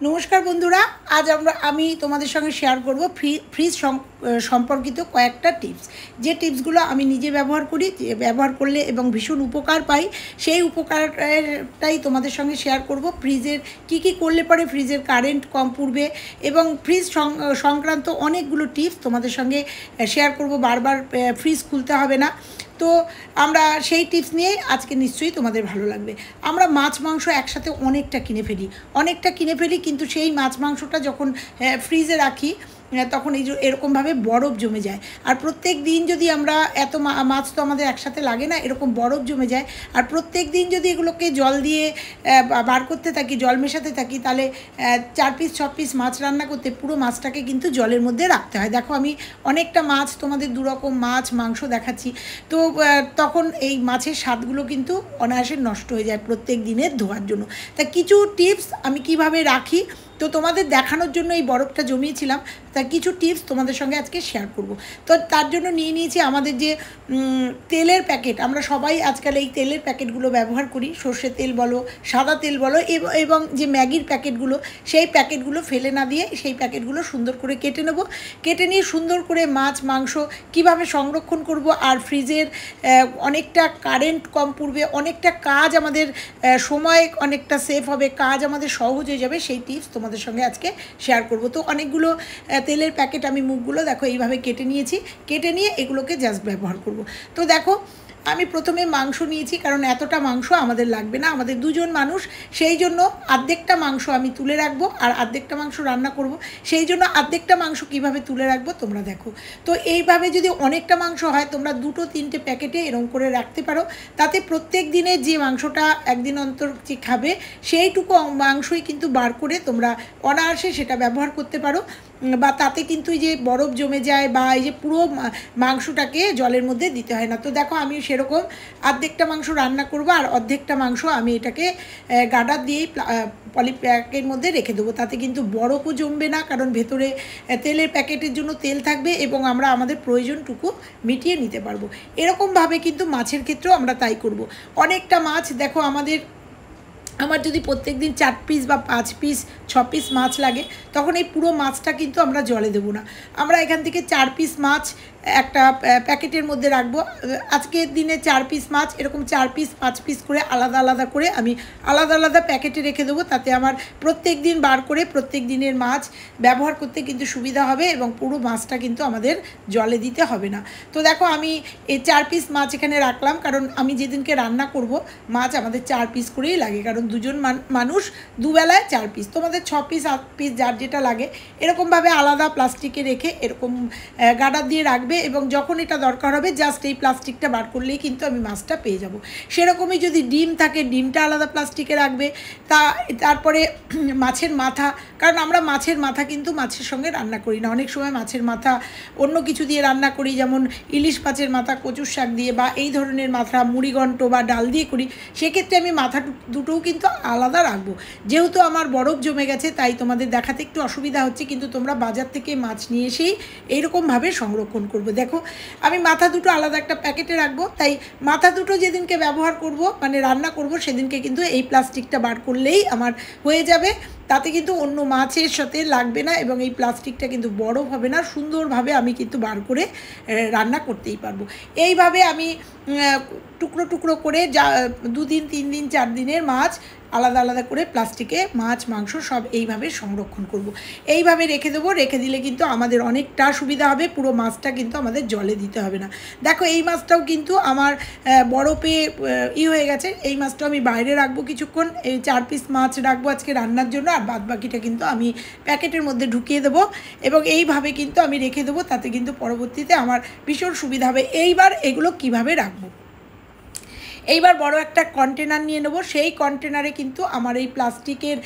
নমস্কার বন্ধুরা, আজ আমি তোমাদের সঙ্গে শেয়ার করব ফ্রিজ সম্পর্কিত কয়েকটা টিপস। যে টিপসগুলো আমি নিজে ব্যবহার করি, ব্যবহার করলে এবং ভীষণ উপকার পাই, সেই উপকারটাই তোমাদের সঙ্গে শেয়ার করব। ফ্রিজের কি করলে পরে ফ্রিজের কারেন্ট কম পড়বে এবং ফ্রিজ সংক্রান্ত অনেকগুলো টিপস তোমাদের সঙ্গে শেয়ার করব। বারবার ফ্রিজ খুলতে হবে না। তো আমরা সেই টিপস নিয়েই আজকে নিশ্চয়ই তোমাদের ভালো লাগবে। আমরা মাছ মাংস একসাথে অনেকটা কিনে ফেলি, কিন্তু সেই মাছ মাংসটা যখন ফ্রিজে রাখি তখন এরকমভাবে বরফ জমে যায়। আর প্রত্যেক দিন যদি আমরা এত মাছ তো আমাদের একসাথে লাগে না, এরকম বরফ জমে যায়। আর প্রত্যেক দিন যদি এগুলোকে জল দিয়ে বার করতে থাকি, জল মেশাতে থাকি, তাহলে 4-6 পিস মাছ রান্না করতে পুরো মাছটাকে কিন্তু জলের মধ্যে রাখতে হয়। দেখো, আমি অনেকটা মাছ, তোমাদের দুরকম মাছ মাংস দেখাচ্ছি। তো তখন এই মাছের স্বাদগুলো কিন্তু অনায়াসে নষ্ট হয়ে যায় প্রত্যেক দিনের ধোয়ার জন্য। তা কিছু টিপস আমি কিভাবে রাখি, তো তোমাদের দেখানোর জন্য এই বরফটা জমিয়েছিলাম। তা কিছু টিপস তোমাদের সঙ্গে আজকে শেয়ার করব। তো তার জন্য নিয়েছি আমাদের যে তেলের প্যাকেট। আমরা সবাই আজকাল এই তেলের প্যাকেটগুলো ব্যবহার করি, সর্ষের তেল বলো, সাদা তেল বলো, এবং যে ম্যাগির প্যাকেটগুলো, সেই প্যাকেটগুলো ফেলে না দিয়ে সেই প্যাকেটগুলো সুন্দর করে কেটে নিয়ে সুন্দর করে মাছ মাংস কীভাবে সংরক্ষণ করব। আর ফ্রিজের অনেকটা কারেন্ট কম পড়বে, অনেকটা কাজ আমাদের সময় অনেকটা সেভ হবে, কাজ আমাদের সহজ হয়ে যাবে, সেই টিপস তোমাদের সঙ্গে আজকে শেয়ার করব। তো অনেকগুলো তেলের প্যাকেট আমি মুখগুলো দেখো এইভাবে কেটে নিয়ে এগুলোকে জাস্ট ব্যবহার করব। তো দেখো, আমি প্রথমে মাংস নিয়েছি, কারণ এতটা মাংস আমাদের লাগবে না, আমাদের দুজন মানুষ, সেই জন্য অর্ধেকটা মাংস আমি তুলে রাখবো আর অর্ধেকটা মাংস রান্না করব। সেই জন্য অর্ধেকটা মাংস কিভাবে তুলে রাখবো তোমরা দেখো। তো এইভাবে যদি অনেকটা মাংস হয়, তোমরা 2-3টে প্যাকেটে এরকম করে রাখতে পারো। তাতে প্রত্যেক দিনের যে মাংসটা একদিন অন্তর যে খাবে, সেইটুকু মাংসই কিন্তু বার করে তোমরা অনায়াসে সেটা ব্যবহার করতে পারো। বা তাতে কিন্তু এই যে বরফ জমে যায় বা এই যে পুরো মাংসটাকে জলের মধ্যে দিতে হয় না। তো দেখো, আমি সেরকম অর্ধেকটা মাংস রান্না করব আর অর্ধেকটা মাংস আমি এটাকে গার্ডার দিয়েই পলিপ্যাকের মধ্যে রেখে দেবো। তাতে কিন্তু বরফও জমবে না, কারণ ভেতরে তেলের প্যাকেটের জন্য তেল থাকবে এবং আমরা আমাদের প্রয়োজনটুকু মিটিয়ে নিতে পারবো। এরকমভাবে কিন্তু মাছের ক্ষেত্রেও আমরা তাই করব। অনেকটা মাছ দেখো, আমার যদি প্রত্যেক দিন 4 পিস বা 5 পিস 6 পিস মাছ লাগে, তখন এই পুরো মাছটা কিন্তু আমরা জলে দেবো না। আমরা এখান থেকে 4 পিস মাছ একটা প্যাকেটের মধ্যে রাখবো। আজকের দিনে 4 পিস মাছ, এরকম 4 পিস 5 পিস করে আলাদা করে আমি আলাদা প্যাকেটে রেখে দেবো। তাতে আমার প্রত্যেক দিন বার করে প্রত্যেক দিনের মাছ ব্যবহার করতে কিন্তু সুবিধা হবে এবং পুরো মাছটা কিন্তু আমাদের জলে দিতে হবে না। তো দেখো, আমি এই 4 পিস মাছ এখানে রাখলাম, কারণ আমি যেদিনকে রান্না করব মাছ আমাদের 4 পিস করেই লাগে, কারণ দুজন মানুষ দুবেলায় 4 পিস। তোমাদের 6 পিস 8 পিস যার যেটা লাগে, এরকমভাবে আলাদা প্লাস্টিকে রেখে এরকম গার্ডার দিয়ে রাখবে এবং যখন এটা দরকার হবে জাস্ট এই প্লাস্টিকটা বার করলেই কিন্তু আমি মাছটা পেয়ে যাব। সেরকমই যদি ডিম থাকে, ডিমটা আলাদা প্লাস্টিকে রাখবে। তারপরে মাছের মাথা, কারণ আমরা মাছের মাথা কিন্তু মাছের সঙ্গে রান্না করি না, অনেক সময় মাছের মাথা অন্য কিছু দিয়ে রান্না করি, যেমন ইলিশ মাছের মাথা কচুর শাক দিয়ে বা এই ধরনের মাথা মুড়িঘণ্ট বা ডাল দিয়ে করি। সেক্ষেত্রে আমি মাথা দুটোও কিন্তু আলাদা রাখবো। যেহেতু আমার বরফ জমে গেছে, তাই তোমাদের দেখাতে একটু অসুবিধা হচ্ছে, কিন্তু তোমরা বাজার থেকে মাছ নিয়ে এসেই এইরকমভাবে সংরক্ষণ করবে। দেখো, আমি মাথা দুটো আলাদা একটা প্যাকেটে রাখবো। তাই মাথা দুটো যেদিনকে ব্যবহার করব, মানে রান্না করব, সেদিনকে কিন্তু এই প্লাস্টিকটা বার করলেই আমার হয়ে যাবে। তাতে কিন্তু অন্য মাছের সাথে লাগবে না এবং এই প্লাস্টিকটা কিন্তু বরফ হবে না, সুন্দরভাবে আমি কিন্তু বার করে রান্না করতেই পারবো। এইভাবে আমি টুকরো করে 2 দিন 3 দিন 4 দিনের মাছ আলাদা করে প্লাস্টিকে মাছ মাংস সব এইভাবে সংরক্ষণ করব। এইভাবে রেখে দেবো। রেখে দিলে কিন্তু আমাদের অনেকটা সুবিধা হবে, পুরো মাছটা কিন্তু আমাদের জলে দিতে হবে না। দেখো, এই মাছটাও কিন্তু আমার বরফে হয়ে গেছে। এই মাছটাও আমি বাইরে রাখবো কিছুক্ষণ। এই 4 পিস মাছ রাখবো আজকে রান্নার জন্য, আর বাদ বাকিটা কিন্তু আমি প্যাকেটের মধ্যে ঢুকিয়ে দেবো এবং এইভাবে কিন্তু আমি রেখে দেবো। তাতে কিন্তু পরবর্তীতে আমার ভীষণ সুবিধা হবে। এইবার এগুলো কিভাবে রাখবো, এইবার বড় একটা কন্টেনার নিয়ে নেবো। সেই কন্টেনারে কিন্তু আমার এই প্লাস্টিকের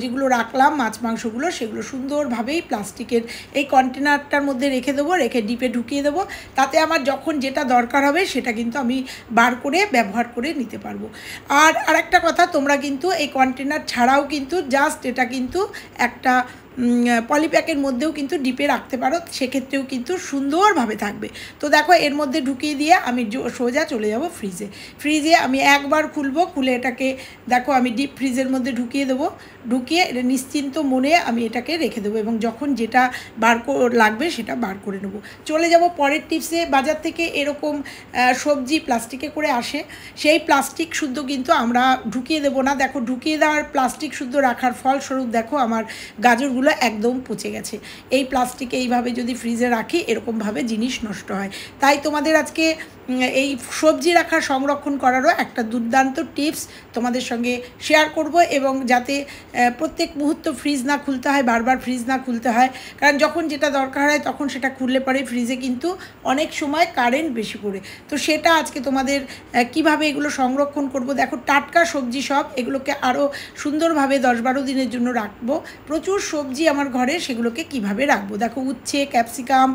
যেগুলো রাখলাম মাছ মাংসগুলো, সেগুলো সুন্দরভাবেই প্লাস্টিকের এই কন্টেনারটার মধ্যে রেখে দেবো, রেখে ডিপে ঢুকিয়ে দেবো। তাতে আমার যখন যেটা দরকার হবে সেটা কিন্তু আমি বার করে ব্যবহার করে নিতে পারবো। আর একটা কথা, তোমরা কিন্তু এই কন্টেনার ছাড়াও কিন্তু জাস্ট এটা কিন্তু একটা পলিপ্যাকের মধ্যেও কিন্তু ডিপে রাখতে পারো, সেক্ষেত্রেও কিন্তু সুন্দরভাবে থাকবে। তো দেখো এর মধ্যে ঢুকিয়ে দিয়ে আমি সোজা চলে যাব ফ্রিজে। ফ্রিজে আমি একবার খুলবো, খুলে এটাকে দেখো আমি ডিপ ফ্রিজের মধ্যে ঢুকিয়ে দেবো, ঢুকিয়ে নিশ্চিন্ত মনে আমি এটাকে রেখে দেবো এবং যখন যেটা লাগবে সেটা বার করে নেবো। চলে যাব পরের টিপসে। বাজার থেকে এরকম সবজি প্লাস্টিকে করে আসে, সেই প্লাস্টিক শুদ্ধ কিন্তু আমরা ঢুকিয়ে দেবো না। দেখো ঢুকিয়ে দেওয়ার প্লাস্টিক শুদ্ধ রাখার ফলস্বরূপ দেখো আমার গাজরগুলো একদম পচে গেছে। এই প্লাস্টিকে এইভাবে যদি ফ্রিজে রাখি এরকমভাবে জিনিস নষ্ট হয়। তাই তোমাদের আজকে এই সবজি রাখার সংরক্ষণ করারও একটা দুর্দান্ত টিপস তোমাদের সঙ্গে শেয়ার করব, এবং যাতে প্রত্যেক মুহূর্ত ফ্রিজ না খুলতে হয়, বারবার ফ্রিজ না খুলতে হয়, কারণ যখন যেটা দরকার হয় তখন সেটা খুললে পরে ফ্রিজে কিন্তু অনেক সময় কারেন্ট বেশি পড়ে। তো সেটা আজকে তোমাদের কিভাবে এগুলো সংরক্ষণ করব। দেখো টাটকা সবজি সব, এগুলোকে আরও সুন্দরভাবে 10-12 দিনের জন্য রাখবো। প্রচুর সবজি আমার ঘরে, সেগুলোকে কিভাবে রাখবো। দেখো উচ্ছে, ক্যাপসিকাম,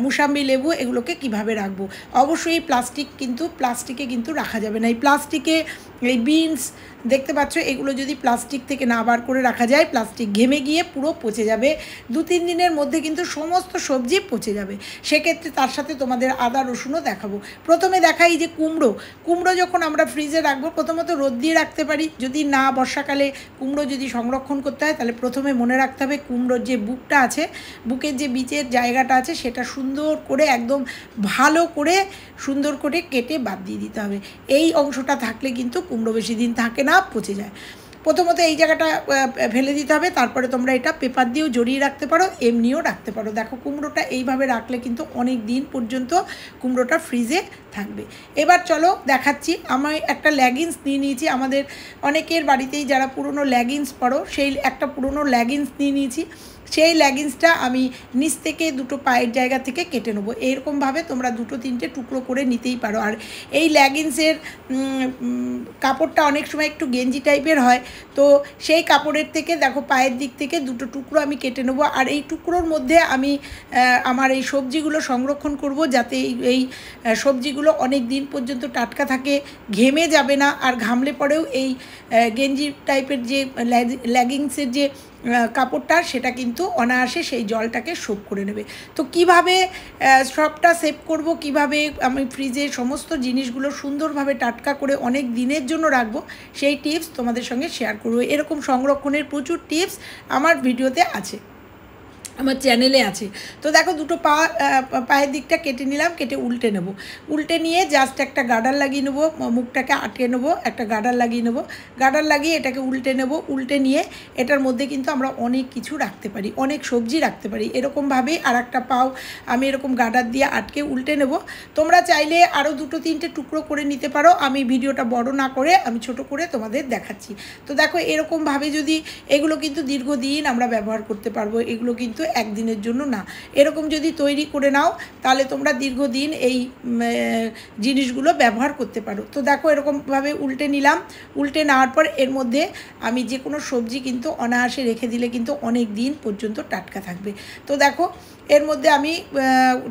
মুসাম্বি লেবু, এগুলোকে কিভাবে রাখবো। অবশ্যই প্লাস্টিকে কিন্তু রাখা যাবে না। এই প্লাস্টিকে এই বিনস দেখতে পাচ্ছ, এগুলো যদি প্লাস্টিক থেকে না বার করে রাখা যায়, প্লাস্টিক ঘেমে গিয়ে পুরো পচে যাবে। 2-3 দিনের মধ্যে কিন্তু সমস্ত সবজি পচে যাবে। সেক্ষেত্রে তার সাথে তোমাদের আদা রসুনও দেখাবো। প্রথমে দেখাই যে কুমড়ো যখন আমরা ফ্রিজে রাখবো, প্রথমত রোদ দিয়ে রাখতে পারি। যদি না বর্ষাকালে কুমড়ো যদি সংরক্ষণ করতে হয়, তাহলে প্রথমে মনে রাখতে হবে কুমড়োর যে বুকটা আছে, বুকের যে বীজের জায়গাটা আছে, সেটা সুন্দর করে একদম ভালো করে সুন্দর করে কেটে বাদ দিয়ে দিতে হবে। এই অংশটা থাকলে কিন্তু কুমড়ো বেশি দিন থাকে না, পচে যায়। প্রথমত এই জায়গাটা ফেলে দিতে হবে, তারপরে তোমরা এটা পেপার দিয়েও জড়িয়ে রাখতে পারো, এমনিও রাখতে পারো। দেখো কুমড়োটা এইভাবে রাখলে কিন্তু অনেক দিন পর্যন্ত কুমড়োটা ফ্রিজে থাকবে। এবার চলো দেখাচ্ছি। আমি একটা লেগিংস নিয়ে নিয়েছি। আমাদের অনেকের বাড়িতেই যারা পুরনো লেগিংস পরো, সেই একটা পুরনো লেগিংস নিয়ে নিয়েছি। সেই লেগিংসটা আমি নিচ থেকে দুটো পায়ের জায়গা থেকে কেটে নেবো। এরকমভাবে তোমরা 2-3টে টুকরো করে নিতেই পারো। আর এই লেগিংসের কাপড়টা অনেক সময় একটু গেঞ্জি টাইপের হয়, তো সেই কাপড়ের থেকে দেখো পায়ের দিক থেকে 2টো টুকরো আমি কেটে নেবো। আর এই টুকরোর মধ্যে আমি আমার এই সবজিগুলো সংরক্ষণ করব, যাতে এই সবজিগুলো অনেক দিন পর্যন্ত টাটকা থাকে, ঘেমে যাবে না। আর ঘামলে পরেও এই গেঞ্জি টাইপের যে লেগিংসের যে কাপড়টা, সেটা কিন্তু অনায়াসে সেই জলটাকে সোপ করে নেবে। তো কিভাবে সবটা সেভ করব, কিভাবে আমি ফ্রিজে সমস্ত জিনিসগুলো সুন্দরভাবে টাটকা করে অনেক দিনের জন্য রাখবো, সেই টিপস তোমাদের সঙ্গে শেয়ার করব। এরকম সংরক্ষণের প্রচুর টিপস আমার ভিডিওতে আছে, আমার চ্যানেলে আছে। তো দেখো দুটো পায়ের দিকটা কেটে নিলাম, কেটে উল্টে নেব। উল্টে নিয়ে জাস্ট একটা গার্ডার লাগিয়ে নেবো, মুখটাকে আটকে নেবো, একটা গার্ডার লাগিয়ে নেবো। গার্ডার লাগিয়ে এটাকে উল্টে নেব। উল্টে নিয়ে এটার মধ্যে কিন্তু আমরা অনেক কিছু রাখতে পারি, অনেক সবজি রাখতে পারি। এরকমভাবেই আর একটা পাও আমি এরকম গার্ডার দিয়ে আটকে উল্টে নেব। তোমরা চাইলে আরও 2-3টে টুকরো করে নিতে পারো। আমি ভিডিওটা বড় না করে আমি ছোট করে তোমাদের দেখাচ্ছি। তো দেখো এরকমভাবে যদি, এগুলো কিন্তু দীর্ঘদিন আমরা ব্যবহার করতে পারবো, এগুলো কিন্তু একদিনের জন্য না। এরকম যদি তৈরি করে নাও, তাহলে তোমরা দীর্ঘদিন এই জিনিসগুলো ব্যবহার করতে পারো। তো দেখো এরকমভাবে উল্টে নিলাম। উল্টে নেওয়ার পর এর মধ্যে আমি যে কোনো সবজি কিন্তু অনায়াসে রেখে দিলে কিন্তু অনেক দিন পর্যন্ত টাটকা থাকবে। তো দেখো এর মধ্যে আমি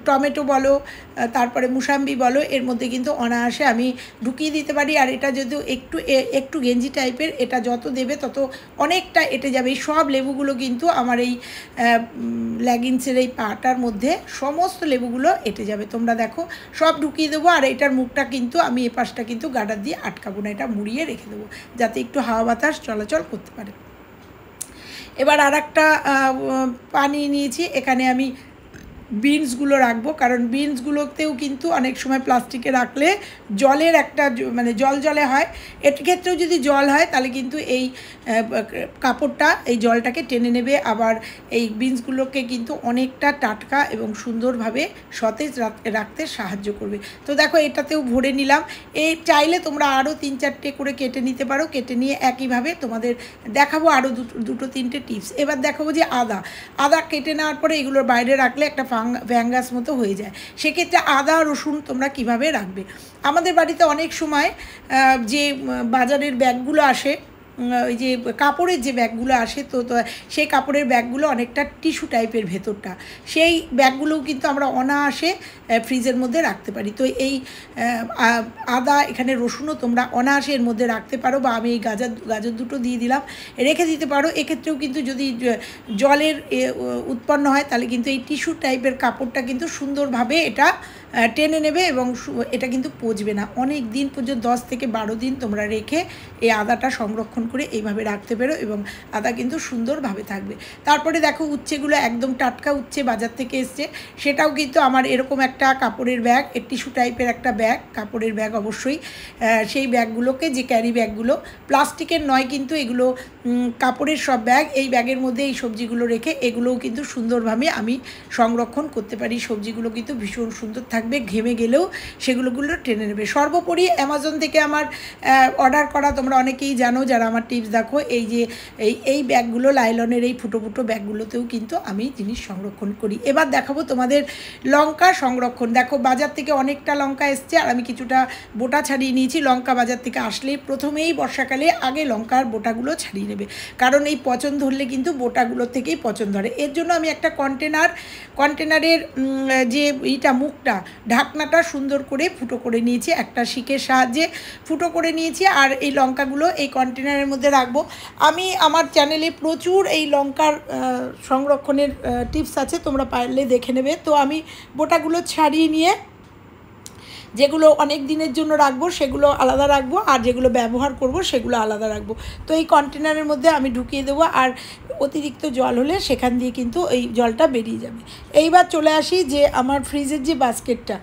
টমেটো বলো, তারপরে মুসাম্বি বলো, এর মধ্যে কিন্তু অনায়াসে আমি ঢুকিয়ে দিতে পারি। আর এটা যদিও একটু গেঞ্জি টাইপের, এটা যত দেবে তত অনেকটা এঁটে যাবে। এই সব লেবুগুলো কিন্তু আমার এই লেগিংসের এই পাটার মধ্যে সমস্ত লেবুগুলো এঁটে যাবে। তোমরা দেখো সব ঢুকিয়ে দেবো। আর এটার মুখটা কিন্তু আমি এ পাশটা কিন্তু গার্ডার দিয়ে আটকাবো না, এটা মুড়িয়ে রেখে দেবো, যাতে একটু হাওয়া বাতাস চলাচল করতে পারে। এবার আর একটা পানি নিয়েছি, এখানে আমি বিনসগুলো রাখবো, কারণ বিনসগুলোতেও কিন্তু অনেক সময় প্লাস্টিকে রাখলে জলের একটা মানে জলে হয়। এর ক্ষেত্রেও যদি জল হয় তাহলে কিন্তু এই কাপড়টা এই জলটাকে টেনে নেবে, আবার এই বিনসগুলোকে কিন্তু অনেকটা টাটকা এবং সুন্দরভাবে সতেজ রাখতে সাহায্য করবে। তো দেখো এটাতেও ভরে নিলাম। এই চাইলে তোমরা আরও 3-4টে করে কেটে নিতে পারো। কেটে নিয়ে একইভাবে তোমাদের দেখাবো আরও 2-3টে টিপস। এবার দেখাবো যে আদা কেটে নেওয়ার পরে এগুলোর বাইরে রাখলে একটা ফ্যাঙ্গাস মতো হয়ে যায়। সেক্ষেত্রে আদা রসুন তোমরা কিভাবে রাখবে। আমাদের বাড়িতে অনেক সময় যে বাজারের ব্যাগগুলো আসে, ওই যে কাপড়ের যে ব্যাগগুলো আসে, তো সেই কাপড়ের ব্যাগগুলো অনেকটা টিস্যু টাইপের ভেতরটা, সেই ব্যাগগুলোও কিন্তু আমরা অনায়াসে ফ্রিজের মধ্যে রাখতে পারি। তো এই আদা, এখানে রসুনও তোমরা অনায়াসে এর মধ্যে রাখতে পারো, বা আমি এই গাজর দুটো দিয়ে দিলাম, রেখে দিতে পারো। এক্ষেত্রেও কিন্তু যদি জলের উৎপন্ন হয় তাহলে কিন্তু এই টিস্যু টাইপের কাপড়টা কিন্তু সুন্দরভাবে এটা টেনে নেবে এবং এটা কিন্তু পচবে না। অনেক দিন পর্যন্ত 10 থেকে 12 দিন তোমরা রেখে এই আদাটা সংরক্ষণ করে এইভাবে রাখতে পারো এবং আদা কিন্তু সুন্দরভাবে থাকবে। তারপরে দেখো উচ্ছেগুলো একদম টাটকা উচ্ছে বাজার থেকে এসছে, সেটাও কিন্তু আমার এরকম একটা কাপড়ের ব্যাগ, টিস্যু টাইপের একটা ব্যাগ, কাপড়ের ব্যাগ অবশ্যই। সেই ব্যাগগুলোকে, যে ক্যারি ব্যাগগুলো প্লাস্টিকের নয় কিন্তু এগুলো কাপড়ের সব ব্যাগ, এই ব্যাগের মধ্যে এই সবজিগুলো রেখে এগুলোও কিন্তু সুন্দরভাবে আমি সংরক্ষণ করতে পারি। সবজিগুলো কিন্তু ভীষণ সুন্দর থাকবে, ঘেমে গেলেও সেগুলো টেনে নেবে। সর্বোপরি অ্যামাজন থেকে আমার অর্ডার করা, তোমরা অনেকেই জানো যারা আমার টিপস দেখো, এই যে এই ব্যাগগুলো, লাইলনের এই ফুটো ফুটো ব্যাগগুলোতেও কিন্তু আমি জিনিস সংরক্ষণ করি। এবার দেখাবো তোমাদের লঙ্কা সংরক্ষণ। দেখো বাজার থেকে অনেকটা লঙ্কা এসছে, আর আমি কিছুটা বোটা ছাড়িয়ে নিয়েছি। লঙ্কা বাজার থেকে আসলেই প্রথমেই বর্ষাকালে আগে লঙ্কার বোটাগুলো ছাড়িয়ে নেবে, কারণ এই পচন ধরলে কিন্তু বোটাগুলোর থেকেই পচন ধরে। এর জন্য আমি একটা কন্টেনারের যে এইটা মুখটা, ঢাকনাটা সুন্দর করে ফুটো করে নিয়েছি, একটা শিকের সাহায্যে ফুটো করে নিয়েছি। আর এই লঙ্কাগুলো এই কন্টেনারের মধ্যে রাখবো। আমি আমার চ্যানেলে প্রচুর এই লঙ্কার সংরক্ষণের টিপস আছে, তোমরা পারলে দেখে নেবে। তো আমি বোটাগুলো ছাড়িয়ে নিয়ে যেগুলো অনেক দিনের জন্য রাখবো সেগুলো আলাদা রাখবো, আর যেগুলো ব্যবহার করব সেগুলো আলাদা রাখবো। তো এই কন্টেনারের মধ্যে আমি ঢুকিয়ে দেবো, আর অতিরিক্ত জল হলে সেখান দিয়ে কিন্তু এই জলটা বেরিয়ে যাবে। এইবার চলে আসি যে আমার ফ্রিজের যে বাস্কেটটা,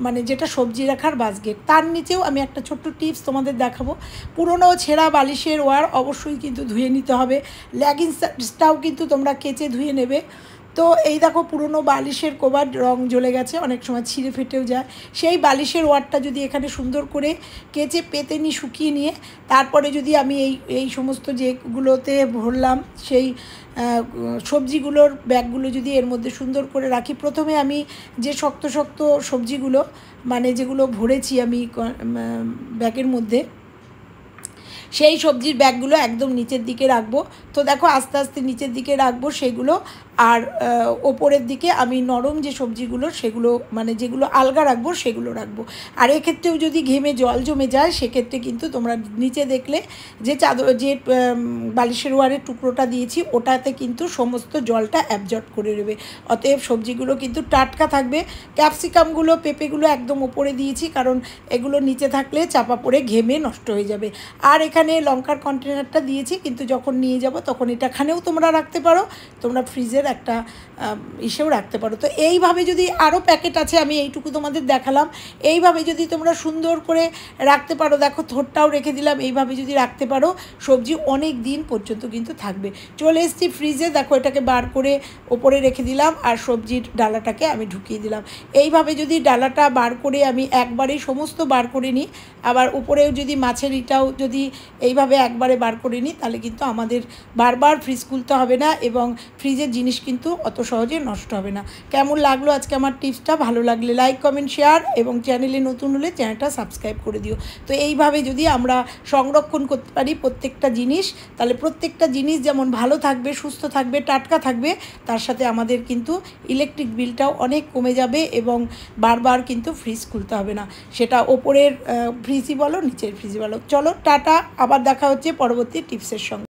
মানে যেটা সবজি রাখার বাস্কেট, তার নিচেও আমি একটা ছোট্ট টিপস তোমাদের দেখাবো। পুরনো ছেঁড়া বালিশের ওয়ার অবশ্যই কিন্তু ধুয়ে নিতে হবে। লেগিংসটাও কিন্তু তোমরা কেচে ধুয়ে নেবে। তো এই দেখো পুরনো বালিশের কভার রং জ্বলে গেছে, অনেক সময় ছিঁড়ে ফেটেও যায়। সেই বালিশের ওয়ারটা যদি এখানে সুন্দর করে কেচে পেতে নিয়ে শুকিয়ে নিয়ে তারপরে যদি আমি এই সমস্ত যেগুলোতে ভরলাম সেই সবজিগুলোর ব্যাগগুলো যদি এর মধ্যে সুন্দর করে রাখি, প্রথমে আমি যে শক্ত শক্ত সবজিগুলো, মানে যেগুলো ভরেছি আমি ব্যাগের মধ্যে, সেই সবজির ব্যাগগুলো একদম নিচের দিকে রাখবো। তো দেখো আস্তে আস্তে নিচের দিকে রাখবো সেগুলো, আর ওপরের দিকে আমি নরম যে সবজিগুলো সেগুলো, মানে যেগুলো আলগা রাখবো সেগুলো রাখবো। আর এক্ষেত্রেও যদি ঘেমে জল জমে যায় সেক্ষেত্রে কিন্তু তোমরা নিচে দেখলে যে যে বালিশের ওয়ারের টুকরোটা দিয়েছি ওটাতে কিন্তু সমস্ত জলটা অ্যাবজর্ব করে নেবে। অতএব সবজিগুলো কিন্তু টাটকা থাকবে। ক্যাপসিকামগুলো, পেঁপেগুলো একদম ওপরে দিয়েছি, কারণ এগুলো নিচে থাকলে চাপা পড়ে ঘেমে নষ্ট হয়ে যাবে। আর এখানে লঙ্কার কন্টেনারটা দিয়েছি, কিন্তু যখন নিয়ে যাব তখন এটাখানেও তোমরা রাখতে পারো, তোমরা ফ্রিজের একটা ইসেও রাখতে পারো। তো এইভাবে যদি আরও প্যাকেট আছে, আমি এইটুকু তোমাদের দেখালাম, এইভাবে যদি তোমরা সুন্দর করে রাখতে পারো, দেখো থোরটাও রেখে দিলাম, এইভাবে যদি রাখতে পারো সবজি অনেক দিন পর্যন্ত কিন্তু থাকবে। চলে এসেছি ফ্রিজে, দেখো এটাকে বার করে ওপরে রেখে দিলাম, আর সবজির ডালাটাকে আমি ঢুকিয়ে দিলাম। এইভাবে যদি ডালাটা বার করে আমি একবারেই সমস্ত বার করে নিই, আবার উপরেও যদি মাছের ইটাও যদি এইভাবে একবারে বার করে নিই, তাহলে কিন্তু আমাদের বারবার ফ্রিজ খুলতে হবে না এবং ফ্রিজের জিনিস কিন্তু অত সহজে নষ্ট হবে না। কেমন লাগলো আজকে আমার টিপসটা? ভালো লাগলে লাইক, কমেন্ট, শেয়ার, এবং চ্যানেলে নতুন হলে চ্যানেলটা সাবস্ক্রাইব করে দিও। তো এইভাবে যদি আমরা সংরক্ষণ করতে পারি প্রত্যেকটা জিনিস, তাহলে প্রত্যেকটা জিনিস যেমন ভালো থাকবে, সুস্থ থাকবে, টাটকা থাকবে, তার সাথে আমাদের কিন্তু ইলেকট্রিক বিলটাও অনেক কমে যাবে এবং বারবার কিন্তু ফ্রিজ খুলতে হবে না, সেটা ওপরের ফ্রিজই বলো নিচের ফ্রিজই বলো। চলো টাটা, আবার দেখা হচ্ছে পরবর্তী টিপসের সঙ্গে।